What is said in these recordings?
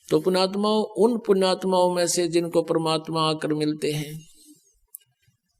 तो पुण्यात्माओं, उन पुण्यात्माओं में से जिनको परमात्मा आकर मिलते हैं,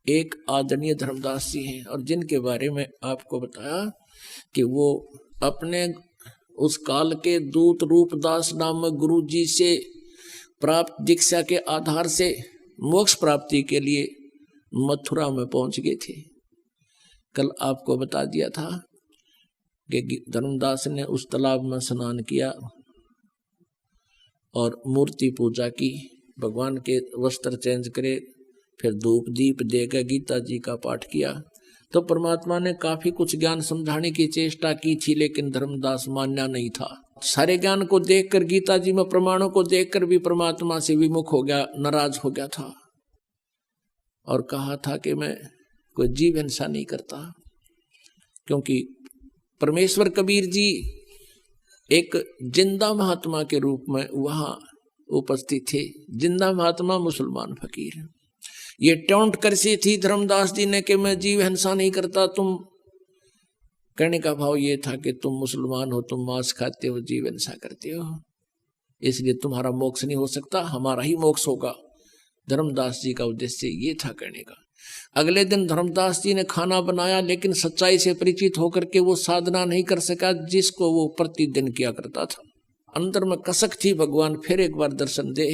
एक आदरणीय धर्मदास जी हैं, और जिनके बारे में आपको बताया कि वो अपने उस काल के दूत रूपदास नामक गुरु जी से प्राप्त दीक्षा के आधार से मोक्ष प्राप्ति के लिए मथुरा में पहुंच गए थे। कल आपको बता दिया था कि धर्मदास ने उस तालाब में स्नान किया और मूर्ति पूजा की, भगवान के वस्त्र चेंज करे, फिर धूप दीप देकर गीता जी का पाठ किया। तो परमात्मा ने काफी कुछ ज्ञान समझाने की चेष्टा की थी, लेकिन धर्मदास मान्या नहीं था। सारे ज्ञान को देखकर, गीता जी में प्रमाणों को देखकर भी परमात्मा से विमुख हो गया, नाराज हो गया था और कहा था कि मैं कोई जीव हिंसा नहीं करता। क्योंकि परमेश्वर कबीर जी एक जिंदा महात्मा के रूप में वहां उपस्थित थे। जिंदा महात्मा मुसलमान फकीर। ये टोंट करसी थी धर्मदास जी ने कि मैं जीव हिंसा नहीं करता। तुम कहने का भाव ये था कि तुम मुसलमान हो, तुम मांस खाते हो, जीव हिंसा करते हो, इसलिए तुम्हारा मोक्ष नहीं हो सकता, हमारा ही मोक्ष होगा। धर्मदास जी का उद्देश्य ये था कहने का। अगले दिन धर्मदास जी ने खाना बनाया, लेकिन सच्चाई से परिचित होकर के वो साधना नहीं कर सका जिसको वो प्रतिदिन किया करता था। अंदर में कसक थी, भगवान फिर एक बार दर्शन दे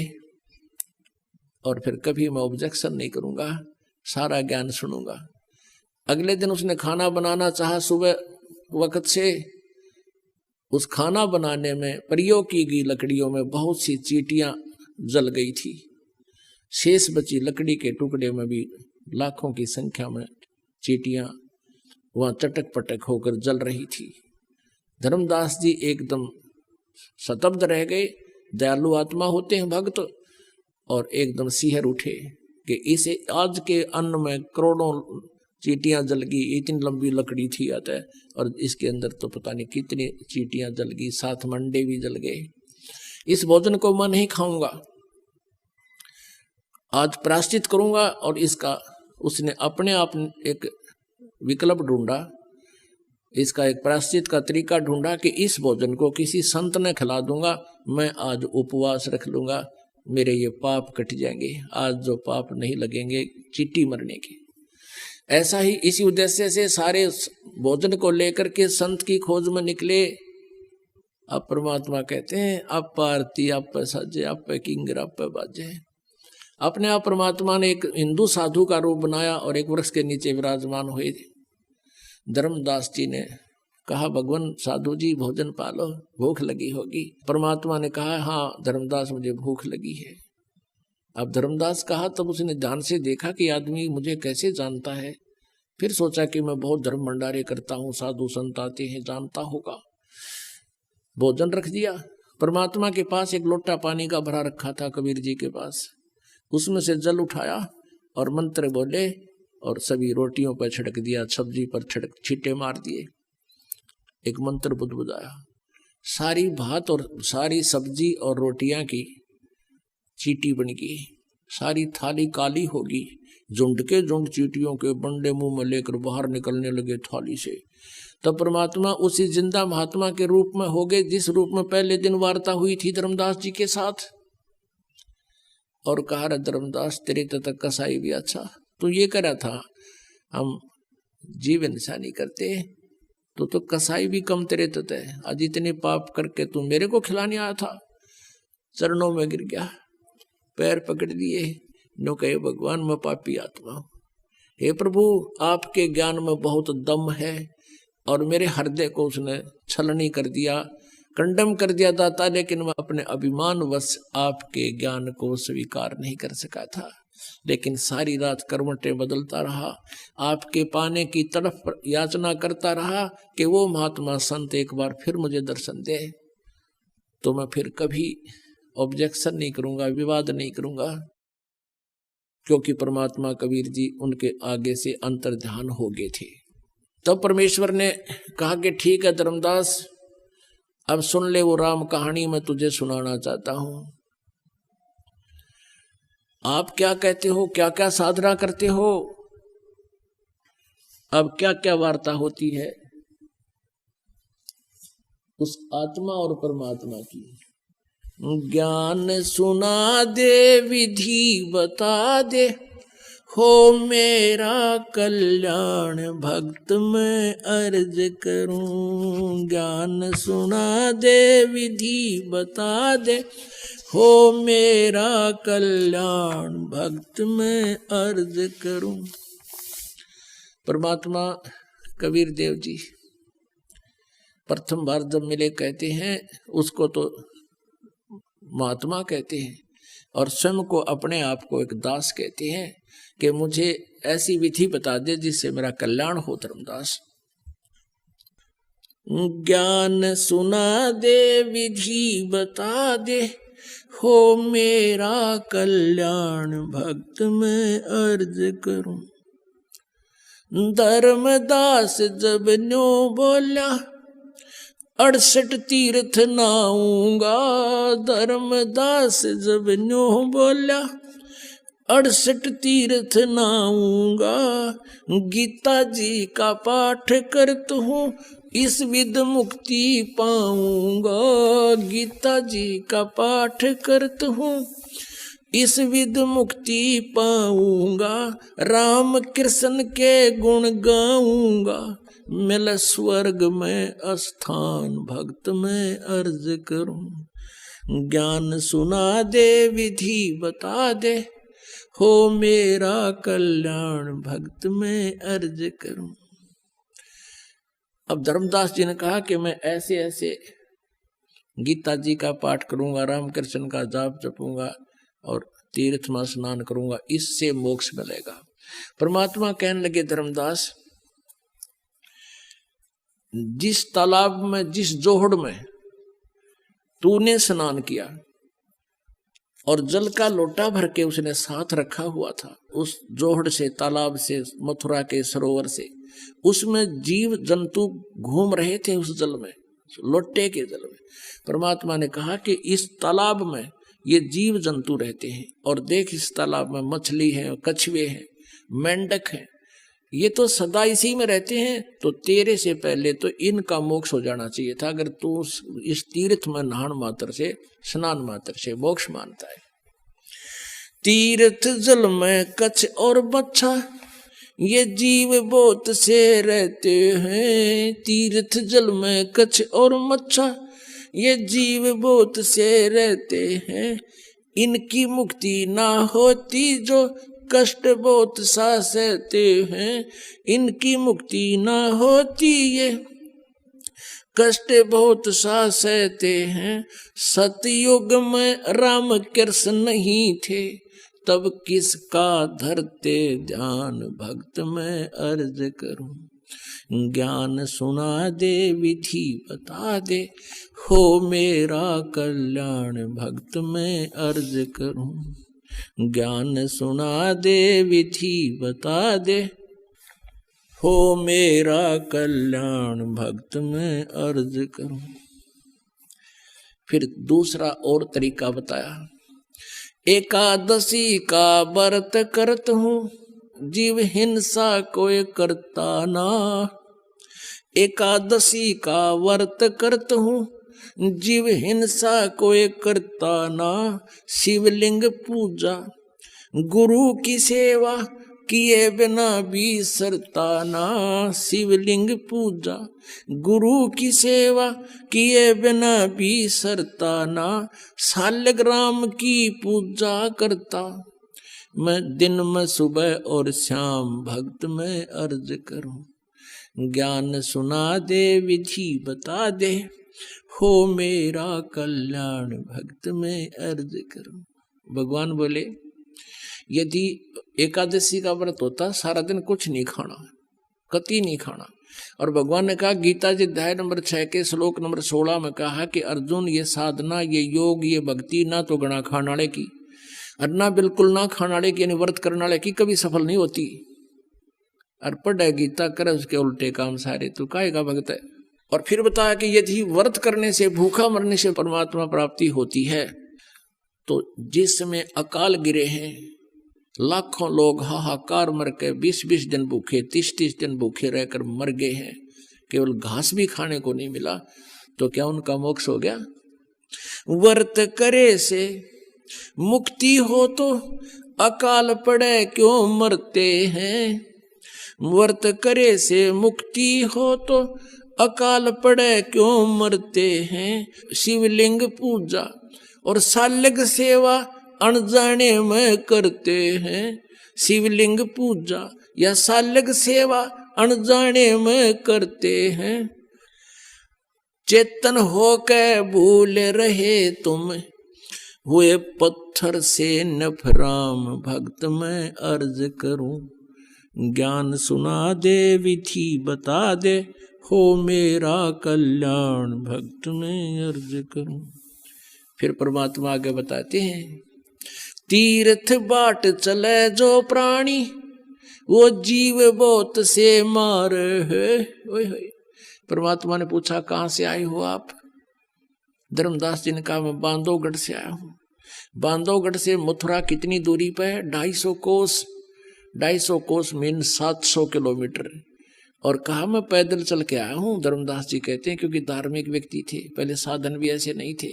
और फिर कभी मैं ऑब्जेक्शन नहीं करूंगा, सारा ज्ञान सुनूंगा। अगले दिन उसने खाना बनाना चाहा सुबह वक्त से। उस खाना बनाने में प्रयोग की गई लकड़ियों में बहुत सी चींटियां जल गई थी। शेष बची लकड़ी के टुकड़े में भी लाखों की संख्या में चींटियां वहां चटक पटक होकर जल रही थी। धर्मदास जी एकदम स्तब्ध रह गए। दयालु आत्मा होते हैं भक्त, और एकदम सिहर उठे कि इसे आज के अन्न में करोड़ों चींटियां जल गई। इतनी लंबी लकड़ी थी आता है, और इसके अंदर तो पता नहीं कितनी चींटियां जल गई, साथ मंडे भी जल गए। इस भोजन को मैं नहीं खाऊंगा, आज प्रायश्चित करूंगा। और इसका उसने अपने आप एक विकल्प ढूंढा, इसका एक प्रायश्चित का तरीका ढूंढा कि इस भोजन को किसी संत ने खिला दूंगा, मैं आज उपवास रख लूंगा, मेरे ये पाप कट जाएंगे, आज जो पाप नहीं लगेंगे चींटी मरने के। ऐसा ही इसी उद्देश्य से सारे भोजन को लेकर के संत की खोज में निकले। अब परमात्मा कहते हैं आप आरती आप पे साजे, आप पे किंगर, आप पे बाजे। अपने आप परमात्मा ने एक हिंदू साधु का रूप बनाया और एक वृक्ष के नीचे विराजमान हुए। धर्मदास जी ने कहा भगवान साधु जी भोजन पालो, भूख लगी होगी। परमात्मा ने कहा हाँ धर्मदास मुझे भूख लगी है। अब धर्मदास कहा, तब उसने ध्यान से देखा कि आदमी मुझे कैसे जानता है। फिर सोचा कि मैं बहुत धर्म भंडारे करता हूँ, साधु संत आते हैं, जानता होगा। भोजन रख दिया। परमात्मा के पास एक लोटा पानी का भरा रखा था कबीर जी के पास, उसमें से जल उठाया और मंत्र बोले और सभी रोटियों पर छिड़क दिया, सब्जी पर छिड़क छींटे मार दिए। एक मंत्र बुदबुदाया, सारी भात और सारी सब्जी और रोटियां की चींटी बन गई, सारी थाली काली होगी। झुंड के झुंड चींटियों के बंडे मुंह में लेकर बाहर निकलने लगे थाली से। तब परमात्मा उसी जिंदा महात्मा के रूप में हो गए जिस रूप में पहले दिन वार्ता हुई थी धर्मदास जी के साथ। और कहा धर्मदास तेरे तक कसाई भी अच्छा, तू ये करा था हम जीव हिंसा नहीं करते, तो कसाई भी कम तेरे तक है। आज इतने पाप करके तू मेरे को खिलाने आया था। चरणों में गिर गया, पैर पकड़ लिए, नो कहे भगवान मैं पापी आत्मा हूं, हे प्रभु आपके ज्ञान में बहुत दम है। और मेरे हृदय को उसने छलनी कर दिया, कंडम कर दिया दाता, लेकिन मैं अपने अभिमान वश आपके ज्ञान को स्वीकार नहीं कर सका था। लेकिन सारी रात करवटें बदलता रहा, आपके पाने की तरफ याचना करता रहा कि वो महात्मा संत एक बार फिर मुझे दर्शन दे, तो मैं फिर कभी ऑब्जेक्शन नहीं करूंगा, विवाद नहीं करूंगा। क्योंकि परमात्मा कबीर जी उनके आगे से अंतर्ध्यान हो गए थे। तब परमेश्वर ने कहा कि ठीक है धर्मदास, अब सुन ले वो राम कहानी मैं तुझे सुनाना चाहता हूं। आप क्या कहते हो, क्या क्या साधना करते हो, अब क्या क्या वार्ता होती है उस आत्मा और परमात्मा की। ज्ञान सुना दे विधि बता दे, हो मेरा कल्याण भक्त मैं अर्ज करूं। ज्ञान सुना दे विधि बता दे, हो मेरा कल्याण भक्त मैं अर्ज करूं। परमात्मा कबीर देव जी प्रथम बार जब मिले कहते हैं, उसको तो महात्मा कहते हैं और स्वयं को अपने आप को एक दास कहते हैं कि मुझे ऐसी विधि बता दे जिससे मेरा कल्याण हो धर्मदास। ज्ञान सुना दे विधि बता दे, हो मेरा कल्याण भक्त मैं अर्ज करूं। धर्मदास जब न्यो बोला, 68 तीर्थ नाऊंगा। धर्मदास जब न्यो बोला, 68 तीर्थ नाऊंगा। गीता जी का पाठ करता हूँ, इस विध मुक्ति पाऊंगा। गीता जी का पाठ करता हूँ, इस विध मुक्ति पाऊंगा। राम कृष्ण के गुण गाऊंगा, मिल स्वर्ग में स्थान भक्त में अर्ज करूं। ज्ञान सुना दे विधि बता दे, हो मेरा कल्याण भक्त में अर्ज करूं। अब धर्मदास जी ने कहा कि मैं ऐसे ऐसे गीता जी का पाठ करूंगा, राम कृष्ण का जाप जपूंगा और तीर्थ में स्नान करूंगा, इससे मोक्ष मिलेगा। परमात्मा कहने लगे, धर्मदास जिस तालाब में, जिस जोहड़ में तूने स्नान किया और जल का लोटा भर के उसने साथ रखा हुआ था, उस जोहड़ से, तालाब से, मथुरा के सरोवर से, उसमें जीव जंतु घूम रहे थे उस जल में, लोटे के जल में। परमात्मा ने कहा कि इस तालाब में ये जीव जंतु रहते हैं और देख इस तालाब में मछली है, कछुए हैं, मेंढक हैं, ये तो सदा इसी में रहते हैं। तो तेरे से पहले तो इनका मोक्ष हो जाना चाहिए था, अगर तू इस तीर्थ में नहान मात्र से, स्नान मात्र से मोक्ष मानता है। तीर्थ जल में कछ और बच्छा, ये जीव बहुत से रहते हैं। तीर्थ जल में कछ और मच्छा, ये जीव बहुत से रहते हैं। इनकी मुक्ति ना होती जो कष्ट बहुत सा सहते हैं। इनकी मुक्ति ना होती ये कष्ट बहुत सा सहते हैं। सतयुग में राम कृष्ण नहीं थे, तब किसका धरते ध्यान भक्त में अर्ज करूं। ज्ञान सुना दे विधि बता दे, हो मेरा कल्याण भक्त में अर्ज करूं। ज्ञान सुना दे विधि बता दे, हो मेरा कल्याण भक्त में अर्ज करूं। फिर दूसरा और तरीका बताया, एकादशी का व्रत करत हूँ, जीव हिंसा कोई करता ना। एकादशी का व्रत करत हूँ, जीव हिंसा कोई करता ना। शिवलिंग पूजा गुरु की सेवा किए बिना बिसरता ना। शिवलिंग पूजा गुरु की सेवा किए बिना बिसरता ना। शालिग्राम की पूजा करता मैं दिन में सुबह और शाम भक्त में अर्ज करूं। ज्ञान सुना दे विधि बता दे, हो मेरा कल्याण भक्त में अर्ज करूं। भगवान बोले, यदि एकादशी का व्रत होता सारा दिन कुछ नहीं खाना, कति नहीं खाना। और भगवान ने कहा, गीता जी अध्याय नंबर 6 के श्लोक नंबर 16 में कहा कि अर्जुन ये साधना, ये योग, ये भक्ति ना तो गणा खानाड़े की और ना बिल्कुल ना खानाड़े की, यानी व्रत करनाड़े की कभी सफल नहीं होती। और पढ़ गीता कर उसके उल्टे काम सारे, तो काहे का भक्त है। और फिर बताया कि यदि व्रत करने से, भूखा मरने से परमात्मा प्राप्ति होती है, तो जिसमें अकाल गिरे हैं, लाखों लोग हाहाकार मर के 20-20 दिन भूखे, 30-30 दिन भूखे रहकर मर गए हैं, केवल घास भी खाने को नहीं मिला, तो क्या उनका मोक्ष हो गया? व्रत करे से मुक्ति हो तो अकाल पड़े क्यों मरते हैं। व्रत करे से मुक्ति हो तो अकाल पड़े क्यों मरते हैं। शिवलिंग पूजा और सालग सेवा अनजाने में करते हैं। शिवलिंग पूजा या सालग सेवा अनजाने में करते हैं। चेतन होकर भूल रहे तुम हुए पत्थर से नफराम। भक्त मैं अर्ज करूं ज्ञान सुना दे विधि बता दे हो मेरा कल्याण। भक्त मैं अर्ज करूं। फिर परमात्मा आगे बताते हैं तीर्थ बाट चले जो प्राणी वो जीव बहुत से मार है। परमात्मा ने पूछा कहां से आए हो आप। धर्मदास जी ने कहा मैं बांधवगढ़ से आया हूं। बांधवगढ़ से मथुरा कितनी दूरी पर है। 250 कोस। 250 कोस मीन 700 किलोमीटर। और कहा मैं पैदल चल के आया हूं। धर्मदास जी कहते हैं क्योंकि धार्मिक व्यक्ति थे, पहले साधन भी ऐसे नहीं थे।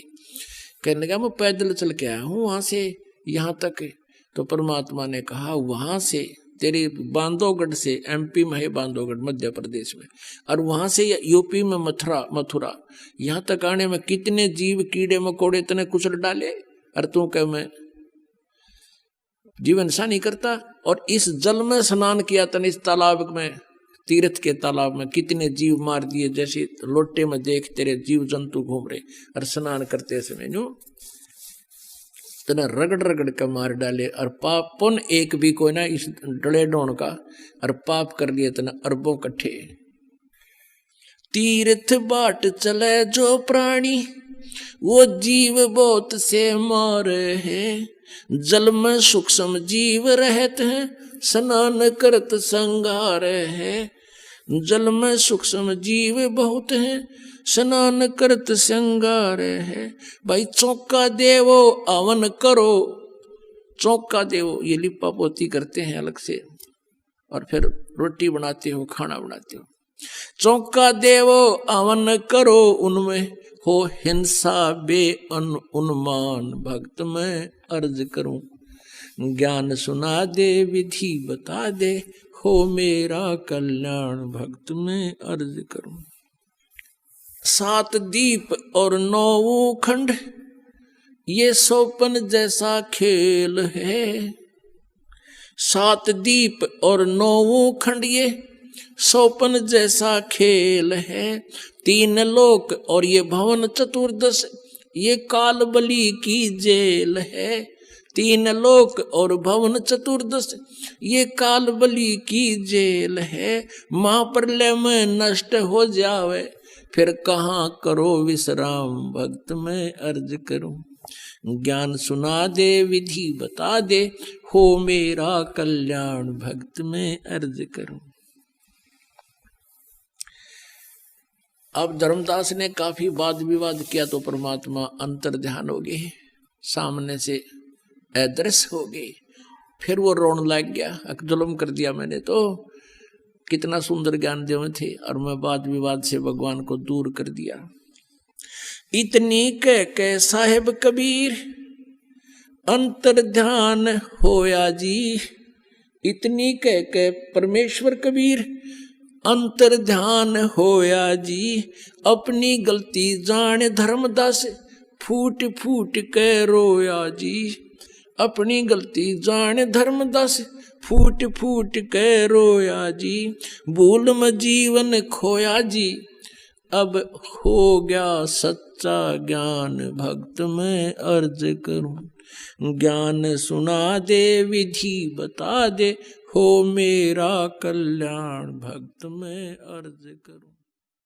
कहने लगा मैं पैदल चल के आया हूं वहां से यहां तक। तो परमात्मा ने कहा वहां से तेरे बांधवगढ़ से, एमपी में है बांधवगढ़ मध्य प्रदेश में, और वहां से यूपी में मथुरा यहां तक आने में कितने जीव कीड़े मकोड़े तने कुचल डाले। और तू कह मैं जीवन सा नहीं करता। और इस जल में स्नान किया तने, इस तालाब में, तीर्थ के तालाब में कितने जीव मार दिए। जैसे लोटे में देख तेरे जीव जंतु घूम रहे और स्नान करते समय जो तना रगड़ रगड़ के मार डाले। और पाप पुन एक भी कोई ना इस डले डोन का, और पाप कर लिए तना अरबों कट्ठे। तीर्थ बाट चले जो प्राणी वो जीव बहुत से मारे हैं। जल में सूक्ष्म जीव रहते हैं स्नान करत संगार है। जल में सूक्ष्म जीव बहुत हैं स्नान करत संगार है। भाई चौका देवो आवन करो। चौका देवो ये लिपा पोती करते हैं अलग से, और फिर रोटी बनाते हो, खाना बनाते हो। चौका देवो आवन करो उनमें हो हिंसा बे उन्मान। भक्त मैं अर्ज करूं ज्ञान सुना दे विधि बता दे हो मेरा कल्याण। भक्त मैं अर्ज करूं। 7 दीप और 9 खंड ये सोपन जैसा खेल है। 7 दीप और 9 खंड ये सोपन जैसा खेल है। 3 लोक और ये भवन चतुर्दश ये काल बलि की जेल है। 3 लोक और भवन चतुर्दश ये काल बलि की जेल है। महाप्रलय में नष्ट हो जावे फिर कहाँ करो विश्राम। भक्त मैं अर्ज करूं ज्ञान सुना दे विधि बता दे हो मेरा कल्याण। भक्त मैं अर्ज करूं। अब धर्मदास ने काफी वाद विवाद किया तो परमात्मा अंतर ध्यान हो गए, सामने से अदृश्य हो गए। फिर वो रोने लग गया, जुल्म कर दिया मैंने तो, कितना सुंदर ज्ञान देव थे और मैं वाद विवाद से भगवान को दूर कर दिया। इतनी कह साहेब कबीर अंतर ध्यान होया जी। इतनी कह परमेश्वर कबीर अंतर ध्यान होया जी। अपनी गलती जान धर्मदास फूट फूट के रोया जी। अपनी गलती जान धर्मदास फूट फूट के रोया जी। भूल में जीवन खोया जी अब हो गया सच्चा ज्ञान। भक्त मैं अर्ज करूं ज्ञान सुना दे विधि बता दे हो मेरा कल्याण। भक्त मैं अर्ज करूं।